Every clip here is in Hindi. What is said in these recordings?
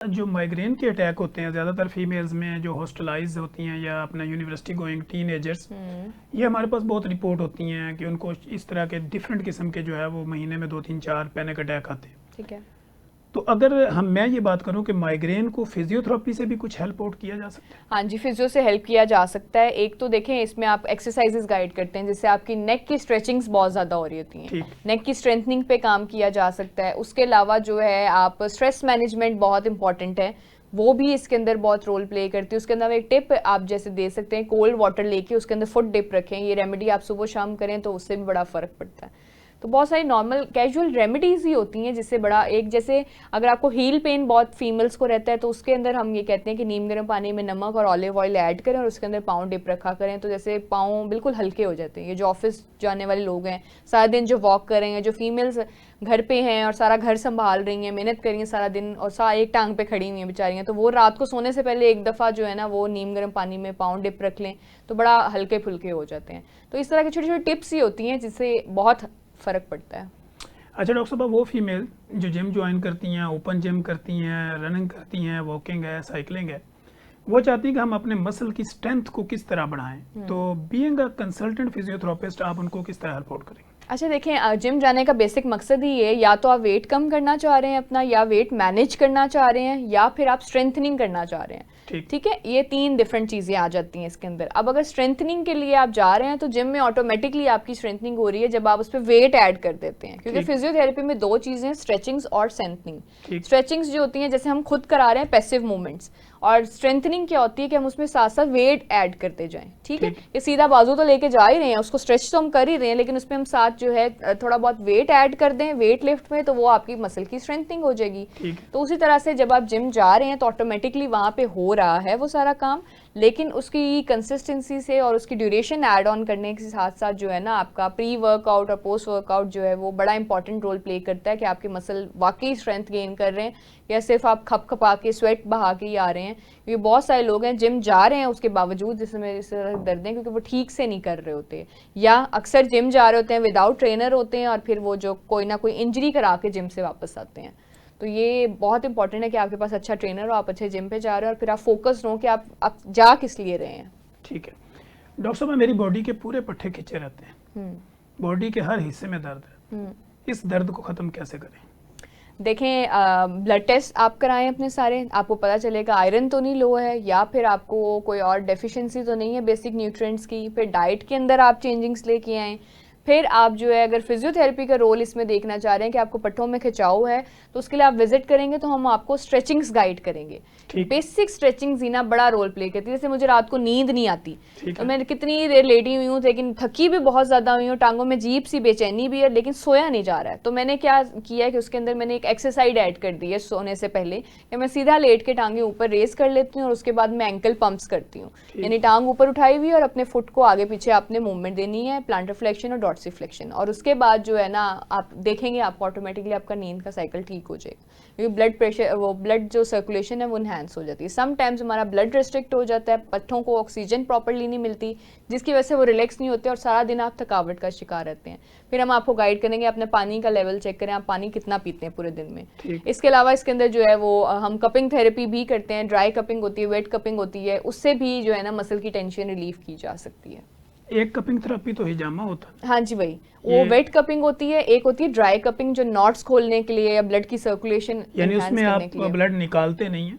जो माइग्रेन के अटैक होते हैं ज़्यादातर फीमेल्स में जो हॉस्टलाइज होती हैं या अपना यूनिवर्सिटी गोइंग टीनेजर्स, ये हमारे पास बहुत रिपोर्ट होती हैं कि उनको इस तरह के डिफरेंट किस्म के जो है वो महीने में 2 3 4 पैनिक अटैक आते हैं। ठीक है। तो अगर मैं ये बात करूं कि माइग्रेन को फिजियोथेरेपी से भी कुछ हेल्प आउट किया जा सकता है? हाँ जी, फिजियो से हेल्प किया जा सकता है। एक तो देखें, इसमें आप एक्सरसाइजेस गाइड करते हैं जिससे आपकी नेक की स्ट्रेचिंग्स बहुत ज़्यादा हो रही होती हैं, ठीक। नेक की स्ट्रेंथनिंग पे काम किया जा सकता है। उसके अलावा जो है आप स्ट्रेस मैनेजमेंट बहुत इंपॉर्टेंट है, वो भी इसके अंदर बहुत रोल प्ले करती है। उसके अंदर एक टिप आप जैसे दे सकते हैं, कोल्ड वाटर लेके उसके अंदर फुट डिप रखें। ये रेमेडी आप सुबह शाम करें तो उससे भी बड़ा फ़र्क पड़ता है। तो बहुत सारी नॉर्मल कैजुअल रेमेडीज़ ही होती हैं जिससे बड़ा एक, जैसे अगर आपको हील पेन बहुत फीमेल्स को रहता है तो उसके अंदर हम ये कहते हैं कि नीम गर्म पानी में नमक और ऑलिव ऑयल ऐड करें और उसके अंदर पाँव डिप रखा करें, तो जैसे पाँव बिल्कुल हल्के हो जाते हैं। ये जो ऑफिस जाने वाले लोग हैं, सारा दिन जो वॉक कर रहे हैं, जो फीमेल्स घर पे हैं और सारा घर संभाल रही हैं, मेहनत कर रही हैं सारा दिन और एक टांग पे खड़ी हुई हैं बेचारियाँ, तो वो रात को सोने से पहले एक दफ़ा जो है ना वो नीम गर्म पानी में पाँव डिप रख लें तो बड़ा हल्के फुल्के हो जाते हैं। तो इस तरह की छोटी छोटी टिप्स ही होती हैं जिससे बहुत फ़र्क पड़ता है। अच्छा डॉक्टर साहब, वो फीमेल जो जिम ज्वाइन करती हैं, ओपन जिम करती हैं, रनिंग करती हैं, वॉकिंग है, साइकिलिंग है, वो चाहती हैं कि हम अपने मसल की स्ट्रेंथ को किस तरह बढ़ाएं, तो बीइंग अ कंसल्टेंट फिजियोथेरेपिस्ट आप उनको किस तरह हेल्प आउट करेंगे? अच्छा देखें, जिम जाने का बेसिक मकसद ही है, या तो आप वेट कम करना चाह रहे हैं अपना, या वेट मैनेज करना चाह रहे हैं, या फिर आप स्ट्रेंथनिंग करना चाह रहे हैं। ठीक है, ये 3 डिफरेंट चीज़ें आ जाती हैं इसके अंदर। अब अगर स्ट्रेंथनिंग के लिए आप जा रहे हैं तो जिम में ऑटोमेटिकली आपकी स्ट्रेंथनिंग हो रही है जब आप उस पर वेट ऐड कर देते हैं, क्योंकि फिजियोथेरेपी में 2 चीज़ें, स्ट्रेचिंग्स और स्ट्रेंथनिंग। स्ट्रेचिंग्स जो होती हैं जैसे हम खुद करा रहे हैं पैसिव मूवमेंट्स, और स्ट्रेंथनिंग क्या होती है कि हम उसमें साथ साथ वेट ऐड करते जाएं। ठीक है, ये सीधा बाजू तो लेके जा ही रहे हैं, उसको स्ट्रेच तो हम कर ही रहे हैं, लेकिन उसमें हम साथ जो है थोड़ा बहुत वेट ऐड कर दें वेट लिफ्ट में, तो वो आपकी मसल की स्ट्रेंथनिंग हो जाएगी। तो उसी तरह से जब आप जिम जा रहे हैं तो ऑटोमेटिकली वहाँ पे हो रहा है वो सारा काम, लेकिन उसकी कंसिस्टेंसी से और उसकी ड्यूरेशन ऐड ऑन करने के साथ साथ जो है ना आपका प्री वर्कआउट और पोस्ट वर्कआउट जो है वो बड़ा इंपॉर्टेंट रोल प्ले करता है कि आपके मसल वाकई स्ट्रेंथ गेन कर रहे हैं या सिर्फ आप खप खपा के स्वेट बहा के ही आ रहे हैं। क्योंकि बहुत सारे लोग हैं जिम जा रहे हैं उसके बावजूद जैसे मेरे इस तरह दर्द हैं क्योंकि वो ठीक से नहीं कर रहे होते, या अक्सर जिम जा रहे होते हैं विदाउट ट्रेनर होते हैं और फिर वो जो कोई ना कोई इंजरी करा के जिम से वापस आते हैं। तो ये बहुत इंपॉर्टेंट है कि आपके पास अच्छा ट्रेनर हो, आप अच्छे जिम पे जा रहे हो और फिर आप फोकस हो कि आप जा किस लिए रहे हैं। ठीक है डॉक्टर साहब, मेरी बॉडी के पूरे पट्टे खिंचे रहते हैं, बॉडी के हर हिस्से में दर्द है, इस दर्द को ख़त्म कैसे करें? देखें, ब्लड टेस्ट आप कराएं अपने सारे, आपको पता चलेगा आयरन तो नहीं लो है या फिर आपको कोई और डेफिशिएंसी तो नहीं है बेसिक न्यूट्रिएंट्स की। फिर डाइट के अंदर आप चेंजिंग्स लेके आएँ। फिर आप जो है अगर फिजियोथेरेपी का रोल इसमें देखना चाह रहे हैं कि आपको पट्टों में खिंचाव है तो उसके लिए आप विजिट करेंगे तो हम आपको स्ट्रेचिंग्स गाइड करेंगे। बेसिक स्ट्रेचिंग्स ही ना बड़ा रोल प्ले करती है। जैसे मुझे रात को नींद नहीं आती तो मैं कितनी देर लेटी हुई हूँ लेकिन थकी भी बहुत ज़्यादा हुई हूँ, टांगों में अजीब सी बेचैनी भी है लेकिन सोया नहीं जा रहा है, तो मैंने क्या किया है कि उसके अंदर मैंने एक एक्सरसाइज ऐड कर दी है सोने से पहले कि मैं सीधा लेट के टांगे ऊपर रेस कर लेती हूँ और उसके बाद मैं एंकल पंप्स करती हूँ, यानी टांग ऊपर उठाई हुई और अपने फुट को आगे पीछे आपने मूवमेंट देनी है, प्लांटर फ्लेक्शन और डॉर्सिफ्लेक्शन, और उसके बाद जो है ना आप देखेंगे आपको ऑटोमेटिकली आपका नींद का साइकिल ठीक हो जाएगा, क्योंकि ब्लड प्रेशर वो ब्लड जो सर्कुलेशन है वो इनहेंस हो जाती है। समटाइम्स हमारा ब्लड रिस्ट्रिक्ट हो जाता है, पट्टों को ऑक्सीजन प्रॉपर्ली नहीं मिलती जिसकी वजह से वो रिलैक्स नहीं होते और सारा दिन आप थकावट का शिकार रहते हैं। फिर हम आपको गाइड करेंगे अपने पानी का लेवल चेक करें, आप पानी कितना पीते हैं पूरे दिन में। इसके अलावा इसके अंदर जो है वो हम कपिंग थेरेपी भी करते हैं, ड्राई कपिंग होती है, वेट कपिंग होती है, उससे भी जो है ना मसल की टेंशन रिलीफ की जा सकती है। एक कपिंग थेरेपी तो हिजामा होता है? हाँ जी वही, वो वेट कपिंग होती है। एक होती है ड्राई कपिंग जो नॉट्स खोलने के लिए या ब्लड की सर्कुलेशन यानी उसमें आप ब्लड निकालते नहीं है?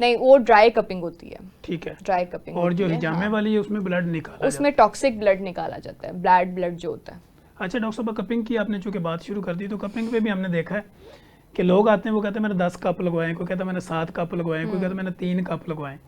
नहीं, वो ड्राई कपिंग होती है। ठीक है, ड्राई कपिंग। और जो हिजामे वाली है उसमें ब्लड निकाला उसमें टॉक्सिक ब्लड निकाला जाता है, बैड ब्लड जो होता है। अच्छा डॉक्टर साहब, कपिंग की आपने चूंकि बात शुरू कर दी तो कपिंग पे भी हमने देखा है कि लोग आते हैं वो कहते हैं मैंने 10 कप लगवाए, कोई कहता है मैंने 7 कप लगवाए, कोई कहता है मैंने 3 कप लगवाए।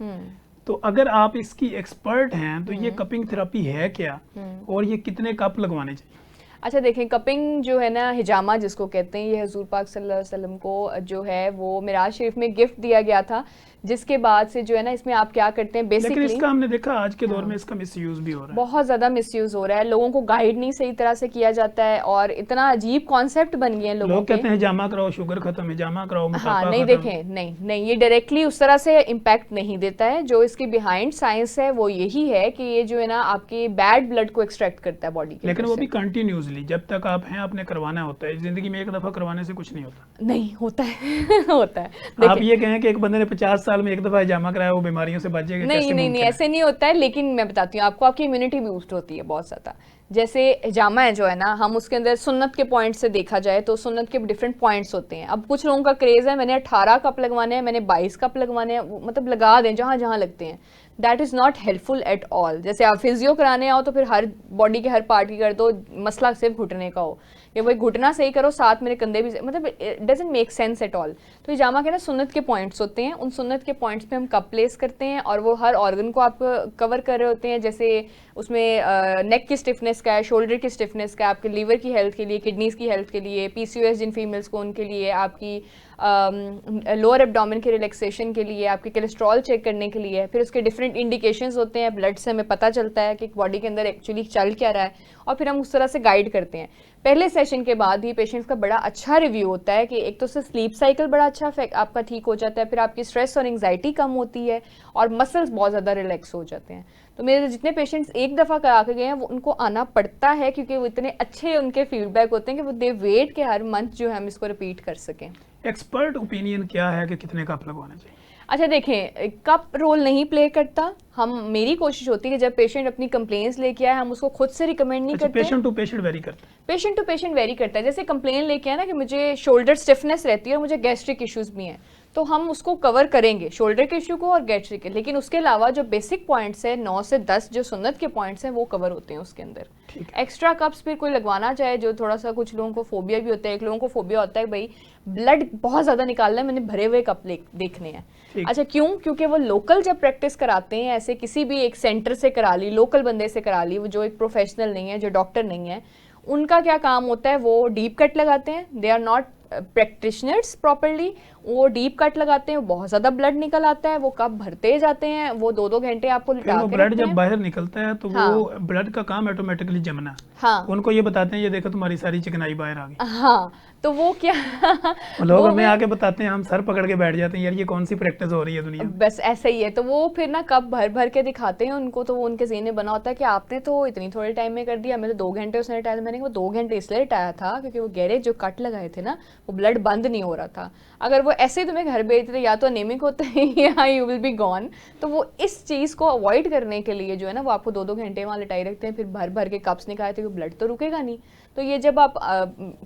तो अगर आप इसकी एक्सपर्ट हैं तो ये कपिंग थेरेपी है क्या और ये कितने कप लगवाने चाहिए? अच्छा देखें, कपिंग जो है ना हिजामा जिसको कहते हैं, ये हुजूर पाक सल्लल्लाहु अलैहि वसल्लम को जो है वो मिराज शरीफ में गिफ्ट दिया गया था जिसके बाद से जो है ना इसमें आप क्या करते हैं लेकिन बेसिकली, इसका हमने देखा आज के दौर में इसका मिसयूज भी हो रहा है, बहुत ज्यादा मिसयूज हो रहा है, लोगों को गाइड नहीं सही तरह से किया जाता है और इतना अजीब कॉन्सेप्ट बन गए हैं लोगों लोग के। कहते हैं जामा कराओ शुगर खत्म है, जामा कराओ हाँ मोटापा नहीं खत्म। देखें, नहीं नहीं, ये डायरेक्टली उस तरह से इम्पैक्ट नहीं देता है। जो इसकी बिहाइंड साइंस है वो यही है कि ये जो है ना आपके बैड ब्लड को एक्सट्रैक्ट करता है बॉडी के लेकिन अंदर वो से। भी कंटिन्यूसली, जब तक आप हैं आपने करवाना होता है, जिंदगी में एक दफा करवाने से कुछ नहीं होता। नहीं होता है होता है। आप देखिए ये कहें कि एक बंदे ने 50 साल में एक दफा जामा कराया वो बीमारियों से बच जाएगा, नहीं कैसे नहीं नहीं, मुमकिन है? ऐसे नहीं होता है, लेकिन मैं बताती हूँ आपको, आपकी इम्यूनिटी बूस्ट होती है बहुत ज़्यादा। जैसे हिजामा है जो है ना, हम उसके अंदर सुन्नत के पॉइंट से देखा जाए तो सुन्नत के डिफरेंट पॉइंट्स होते हैं। अब कुछ लोगों का क्रेज है, मैंने 18 कप लगवाने हैं, मैंने 22 कप लगवाने हैं, मतलब लगा दें जहाँ जहाँ लगते हैं। That is not helpful at all. जैसे आप फिजियो कराने आओ तो फिर हर बॉडी के हर पार्ट की कर दो, मसला सिर्फ घुटने का हो, या वही घुटना सही करो साथ मेरे कंधे भी, मतलब it doesn't make sense at all. तो हिजामा के ना सुन्नत के पॉइंट्स होते हैं, उन सुन्नत के पॉइंट्स पे हम कप प्लेस करते हैं और वो हर ऑर्गन को आप कवर कर रहे होते हैं। जैसे उसमें नेक की स्टिफनेस का है, शोल्डर की स्टिफनेस का है, आपके लीवर की हेल्थ के लिए, किडनीज की हेल्थ के लिए, पीसीओएस जिन फीमेल्स को उनके लिए, आपकी लोअर एब्डोमेन के रिलैक्सेशन के लिए, आपके कोलेस्ट्रॉल चेक करने के लिए। फिर उसके डिफरेंट इंडिकेशंस होते हैं, ब्लड से हमें पता चलता है कि बॉडी के अंदर एक्चुअली चल क्या रहा है, और फिर हम उस तरह से गाइड करते हैं। पहले सेशन के बाद ही पेशेंट्स का बड़ा अच्छा रिव्यू होता है कि एक तो उससे स्लीप साइकिल बड़ा अच्छा आपका ठीक हो जाता है, फिर आपकी स्ट्रेस और एंग्जाइटी कम होती है और मसल्स बहुत ज़्यादा रिलैक्स हो जाते हैं। तो मेरे जितने पेशेंट्स एक दफ़ा करा के गए हैं वो उनको आना पड़ता है, क्योंकि वो इतने अच्छे उनके फीडबैक होते हैं कि वो दे वेट के हर मंथ जो है हम इसको रिपीट कर सकें। एक्सपर्ट ओपिनियन क्या है कि कितने कप लगवाना चाहिए? अच्छा देखें, कप रोल नहीं प्ले करता। मेरी कोशिश होती है कि जब पेशेंट अपनी कंप्लेंट्स लेके आए हम उसको खुद से रिकमेंड नहीं करते। पेशेंट टू पेशेंट वेरी करता है। पेशेंट टू पेशेंट वेरी करता है। जैसे कंप्लेन लेके आए ना कि मुझे शोल्डर स्टिफनेस रहती है और मुझे गैस्ट्रिक इश्यूज भी हैं, तो हम उसको कवर करेंगे शोल्डर के इशू को और गैस्ट्रिक के, लेकिन उसके अलावा जो बेसिक पॉइंट्स है 9 से 10 जो सुन्नत के पॉइंट्स हैं वो कवर होते हैं उसके अंदर। एक्स्ट्रा कप्स फिर कोई लगवाना चाहे, जो थोड़ा सा, कुछ लोगों को फोबिया भी होता है। एक लोगों को फोबिया होता है भाई ब्लड बहुत ज़्यादा निकालना है, मैंने भरे हुए कप देखने हैं। अच्छा क्यों? क्योंकि वो लोकल जब प्रैक्टिस कराते हैं, ऐसे किसी भी एक सेंटर से करा ली, लोकल बंदे से करा ली, वो जो एक प्रोफेशनल नहीं है, जो डॉक्टर नहीं है, उनका क्या काम होता है, वो डीप कट लगाते हैं। They are not practitioners properly, वो डीप कट लगाते हैं, बहुत ज़्यादा ब्लड निकल आता है, वो कप भरते जाते हैं, वो 2-2 घंटे आपको लिटा के ब्लड रखते जब हैं। बाहर निकलता है तो हाँ। वो ब्लड का काम ऑटोमेटिकली जमना। हाँ उनको ये बताते हैं ये देखो तुम्हारी सारी चिकनाई बाहर आ गई। हाँ, तो वो क्या लोग वो हमें आके बताते हैं, हम सर पकड़ के बैठ जाते हैं, यार ये कौन सी प्रैक्टिस हो रही है दुनिया में। बस ऐसा ही है। तो वो फिर ना कप भर भर के दिखाते हैं उनको, तो वो उनके ज़हन में बना होता है कि आपने तो इतनी थोड़े टाइम में कर दिया, मैंने 2 घंटे उसने लिटाया। मैंने कहा 2 घंटे इसलिए लिटाया था क्योंकि वो गहरे जो कट लगाए थे ना वो ब्लड बंद नहीं हो रहा था। अगर वो ऐसे ही तुम्हें घर भेजते थे या तो अनेमिक होता है या यू विल बी गॉन। तो वो इस चीज़ को अवॉइड करने के लिए जो है ना वो आपको 2-2 घंटे वहाँ लिटाई रखते हैं, फिर भर भर के कप्स निकाले थे, ब्लड तो रुकेगा नहीं। तो ये जब आप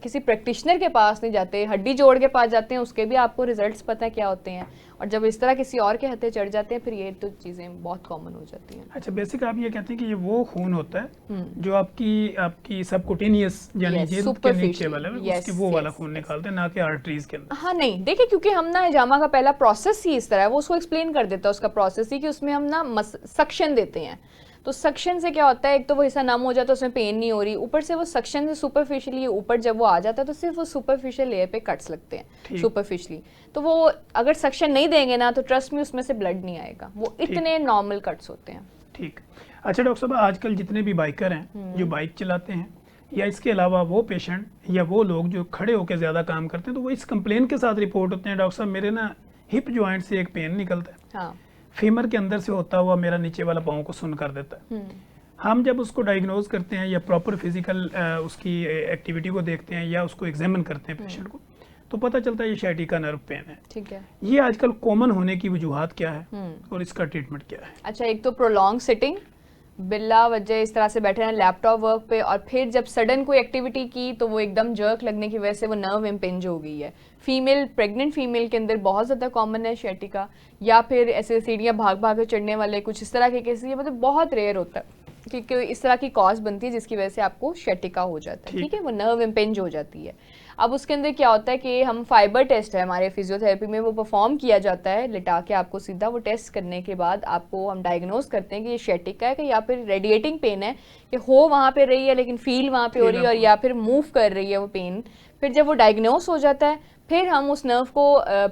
किसी प्रैक्टिशनर के पास नहीं जाते, हड्डी जोड़ के पास जाते हैं, उसके भी आपको रिजल्ट्स पता है क्या होते हैं, और जब इस तरह किसी और के हथे चढ़ जाते हैं फिर ये तो चीज़ें बहुत कॉमन हो जाती हैं। अच्छा, बेसिक आप ये कहते हैं कि ये वो खून होता है जो आपकी सबकुटेनियस यानी जेल के नीचे वाला है, उसकी वो वाला खून निकालते हैं, ना कि आर्टरीज के अंदर। हाँ नहीं देखिए, क्योंकि हम ना हिजामा का पहला प्रोसेस ही इस तरह है, वो उसको एक्सप्लेन कर देता है उसका प्रोसेस ही, कि उसमें हम ना सक्शन देते हैं। तो सक्शन से क्या होता है, एक तो वो हिस्सा नम हो जाता है, उसमें पेन नहीं हो रही, ऊपर से वो सक्शन से सुपरफिशियली ऊपर जब वो आ जाता है तो सिर्फ वो सुपरफिशियल लेयर पे कट्स लगते हैं सुपरफिशियली। तो वो अगर सक्शन नहीं देंगे ना तो ट्रस्ट में उसमें से ब्लड नहीं आएगा, वो इतने नॉर्मल कट्स होते हैं। ठीक। अच्छा डॉक्टर साहब, आजकल जितने भी बाइकर हैं जो बाइक चलाते हैं, या इसके अलावा वो पेशेंट या वो लोग जो खड़े होकर ज़्यादा काम करते हैं, तो वो इस कंप्लेन के साथ रिपोर्ट होते हैं, डॉक्टर साहब मेरे ना हिप जॉइंट से एक पेन निकलता है, हाँ। फीमर के अंदर से होता हुआ मेरा नीचे वाला पाँव को सुन कर देता है। हम जब उसको डायग्नोज करते हैं या प्रॉपर फिजिकल उसकी एक्टिविटी को देखते हैं या उसको एग्जामिन करते हैं पेशेंट को, तो पता चलता है ये sciatica नर्व पेन है। ठीक है। ये आजकल कॉमन होने की वजूहात क्या है और इसका ट्रीटमेंट क्या है? अच्छा, एक तो प्रोलॉन्ग सिटिंग, बिल्ला वजह इस तरह से बैठे हैं लैपटॉप वर्क पे, और फिर जब सडन कोई एक्टिविटी की तो वो एकदम जर्क लगने की वजह से वो नर्व इम्पिंज हो गई है। फीमेल, प्रेग्नेंट फीमेल के अंदर बहुत ज़्यादा कॉमन है sciatica, या फिर ऐसे सीढ़ियाँ भाग भाग के चढ़ने वाले कुछ इस तरह के केसेस, ये मतलब बहुत रेयर होता है क्योंकि इस तरह की कॉज बनती है जिसकी वजह से आपको sciatica हो जाता है। ठीक है, वो नर्व इम्पिंज हो जाती है। अब उसके अंदर क्या होता है कि हम फाइबर टेस्ट है हमारे फिजियोथेरेपी में, वो परफॉर्म किया जाता है लिटा के आपको सीधा, वो टेस्ट करने के बाद आपको हम डायग्नोज करते हैं कि ये sciatica है कि या फिर रेडिएटिंग पेन है कि हो वहाँ पे रही है लेकिन फील वहाँ पे हो रही है, और या फिर मूव कर रही है वो पेन। फिर जब वो डायग्नोज हो जाता है फिर हम उस नर्व को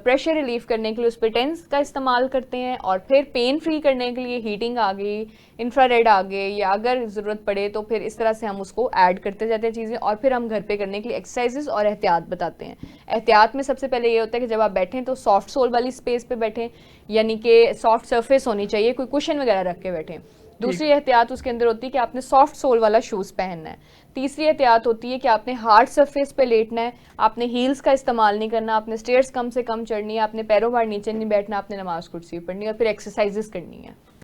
प्रेशर रिलीफ करने के लिए उस पर टेंस का इस्तेमाल करते हैं, और फिर पेन फ्री करने के लिए हीटिंग आ गई, इंफ्रारेड आ गए, या अगर ज़रूरत पड़े तो फिर इस तरह से हम उसको ऐड करते जाते हैं चीज़ें। और फिर हम घर पे करने के लिए एक्सरसाइजेस और एहतियात बताते हैं। एहतियात में सबसे पहले ये होता है कि जब आप बैठें तो सॉफ्ट सोल वाली स्पेस पे बैठें, यानी कि सॉफ्ट सरफेस होनी चाहिए, कोई कुशन वगैरह रख के बैठें। दूसरी एहतियात उसके अंदर होती है कि आपने सॉफ्ट सोल वाला शूज़ पहनना है। तीसरी एहतियात होती है कि आपने हार्ड सरफेस पे लेटना है, आपने हील्स का इस्तेमाल नहीं करना, आपने स्टेयर्स कम से कम चढ़नी है, आपने पैरों बाहर नीचे नहीं बैठना, आपने नमाज कुर्सी पढ़नी है, और फिर एक्सरसाइजेस करनी है।